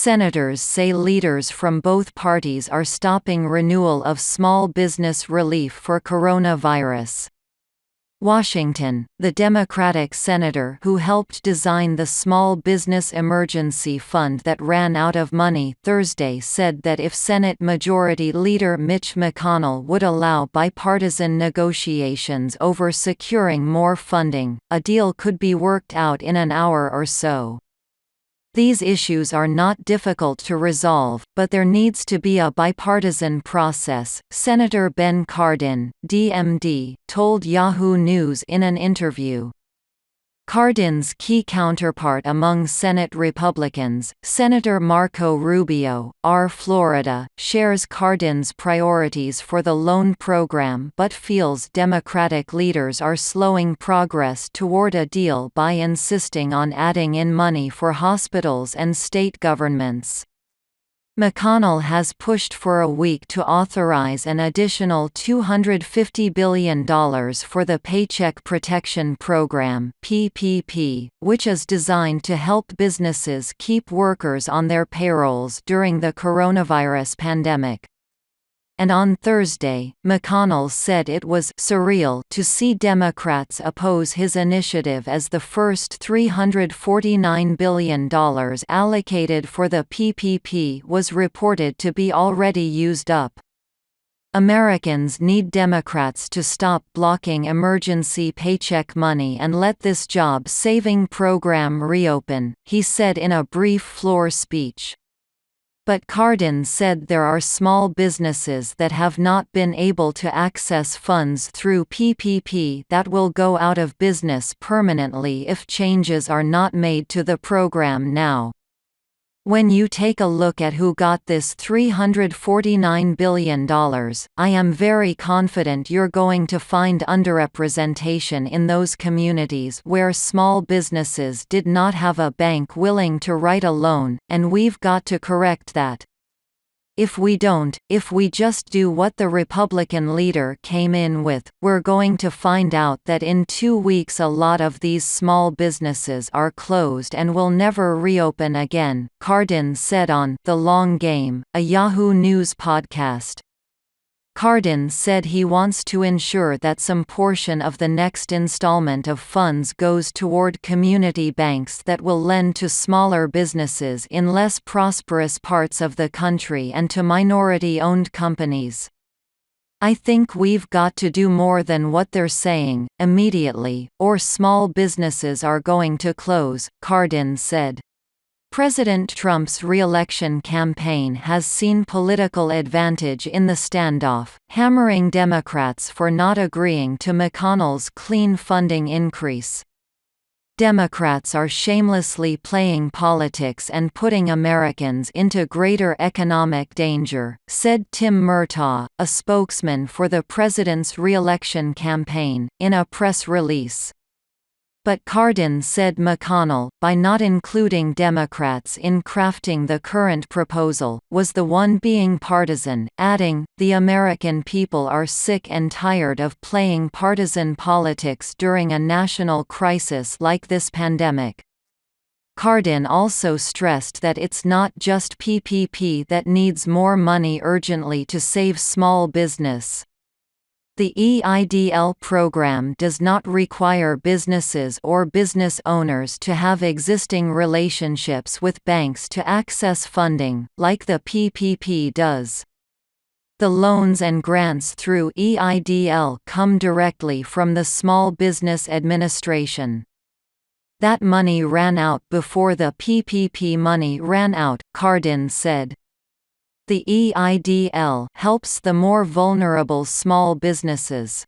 Senators say leaders from both parties are stopping renewal of small business relief for coronavirus. Washington, the Democratic senator who helped design the Small Business Emergency Fund that ran out of money Thursday said that if Senate Majority Leader Mitch McConnell would allow bipartisan negotiations over securing more funding, a deal could be worked out in an hour or so. These issues are not difficult to resolve, but there needs to be a bipartisan process, Senator Ben Cardin, DMD, told Yahoo News in an interview. Cardin's key counterpart among Senate Republicans, Senator Marco Rubio, R. Florida, shares Cardin's priorities for the loan program but feels Democratic leaders are slowing progress toward a deal by insisting on adding in money for hospitals and state governments. McConnell has pushed for a week to authorize an additional $250 billion for the Paycheck Protection Program (PPP), which is designed to help businesses keep workers on their payrolls during the coronavirus pandemic. And on Thursday, McConnell said it was "surreal" to see Democrats oppose his initiative as the first $349 billion allocated for the PPP was reported to be already used up. Americans need Democrats to stop blocking emergency paycheck money and let this job-saving program reopen, he said in a brief floor speech. But Cardin said there are small businesses that have not been able to access funds through PPP that will go out of business permanently if changes are not made to the program now. When you take a look at who got this $349 billion, I am very confident you're going to find underrepresentation in those communities where small businesses did not have a bank willing to write a loan, and we've got to correct that. If we don't, if we just do what the Republican leader came in with, we're going to find out that in 2 weeks a lot of these small businesses are closed and will never reopen again, Cardin said on The Long Game, a Yahoo News podcast. Cardin said he wants to ensure that some portion of the next installment of funds goes toward community banks that will lend to smaller businesses in less prosperous parts of the country and to minority-owned companies. I think we've got to do more than what they're saying, immediately, or small businesses are going to close, Cardin said. President Trump's re-election campaign has seen political advantage in the standoff, hammering Democrats for not agreeing to McConnell's clean funding increase. Democrats are shamelessly playing politics and putting Americans into greater economic danger, said Tim Murtaugh, a spokesman for the president's re-election campaign, in a press release. But Cardin said McConnell, by not including Democrats in crafting the current proposal, was the one being partisan, adding, "The American people are sick and tired of playing partisan politics during a national crisis like this pandemic." Cardin also stressed that it's not just PPP that needs more money urgently to save small business. The EIDL program does not require businesses or business owners to have existing relationships with banks to access funding, like the PPP does. The loans and grants through EIDL come directly from the Small Business Administration. That money ran out before the PPP money ran out, Cardin said. The EIDL helps the more vulnerable small businesses.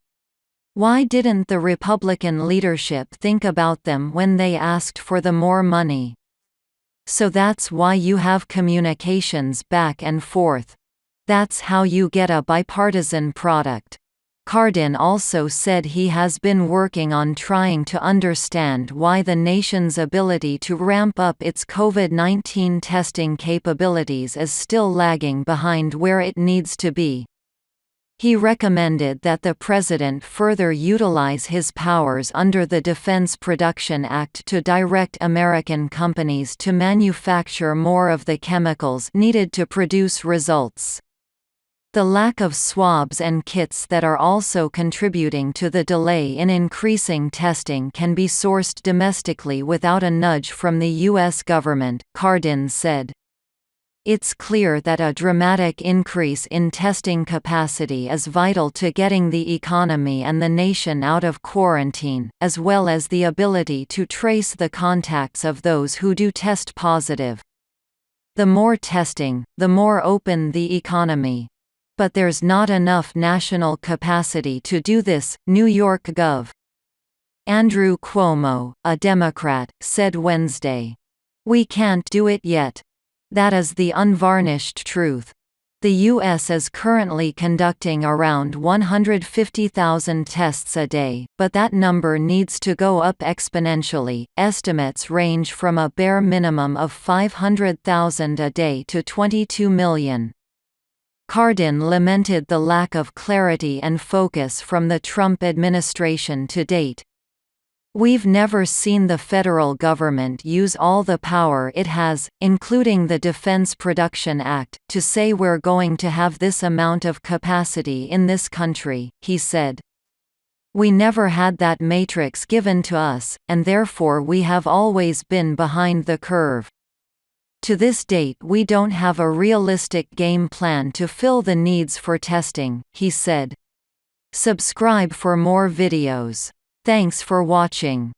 Why didn't the Republican leadership think about them when they asked for the more money? So that's why you have communications back and forth. That's how you get a bipartisan product. Cardin also said he has been working on trying to understand why the nation's ability to ramp up its COVID-19 testing capabilities is still lagging behind where it needs to be. He recommended that the president further utilize his powers under the Defense Production Act to direct American companies to manufacture more of the chemicals needed to produce results. The lack of swabs and kits that are also contributing to the delay in increasing testing can be sourced domestically without a nudge from the U.S. government, Cardin said. It's clear that a dramatic increase in testing capacity is vital to getting the economy and the nation out of quarantine, as well as the ability to trace the contacts of those who do test positive. The more testing, the more open the economy. But there's not enough national capacity to do this, New York Gov. Andrew Cuomo, a Democrat, said Wednesday. We can't do it yet. That is the unvarnished truth. The U.S. is currently conducting around 150,000 tests a day, but that number needs to go up exponentially. Estimates range from a bare minimum of 500,000 a day to 22 million. Cardin lamented the lack of clarity and focus from the Trump administration to date. We've never seen the federal government use all the power it has, including the Defense Production Act, to say we're going to have this amount of capacity in this country, he said. We never had that matrix given to us, and therefore we have always been behind the curve. To this date we don't have a realistic game plan to fill the needs for testing, he said. Subscribe for more videos. Thanks for watching.